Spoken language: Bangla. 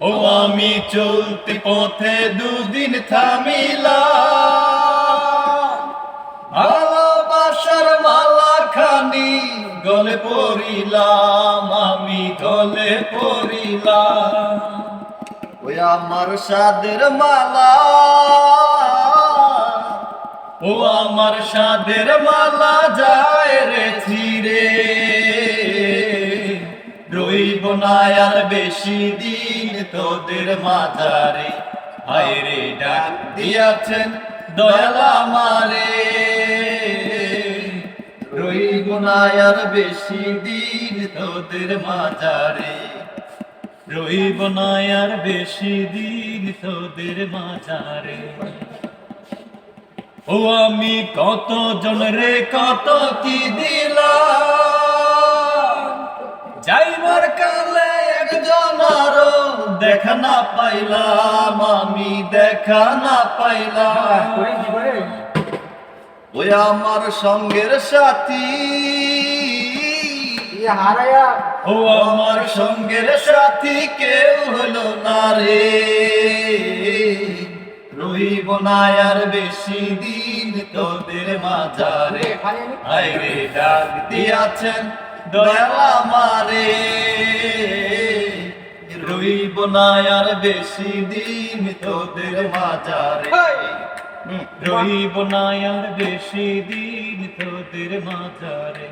ও আমি চলতে পথে দুদিন থামিলাম, ভালোবাসার মালা খানি গলে পড়িলাম, আমি গলে পড়িলাম। ওই আমার সাদের মালা, ও আমার সাদের মালা যায় রে ছিঁড়ে, রইব না আর বেশি দিন তোদের মাঝারে। হায় রে ডাক দিয়াছেন দয়াল আমারে, রইব না আর বেশি দিন তোদের মাঝারে, রইব না আর বেশি দিন তোদের মাঝারে। ও আমি কত জন রে কত কি দিলাম, যাইবার কালে একজন আরো দেখা না পাইলাম, আমি দেখা না পাইলাম। ওই আমার সঙ্গের সাথী, ও আমার সঙ্গের সাথী কেউ হলো না রে, রইব না আর বেশি দিন তোদের মাঝারে। হায় রে ডাক দিয়াছেন দয়াল আমারে, রইব না আর বেশি দিন তোদের মাঝারে, রইব না আর বেশি দিন তোদের মাঝারে।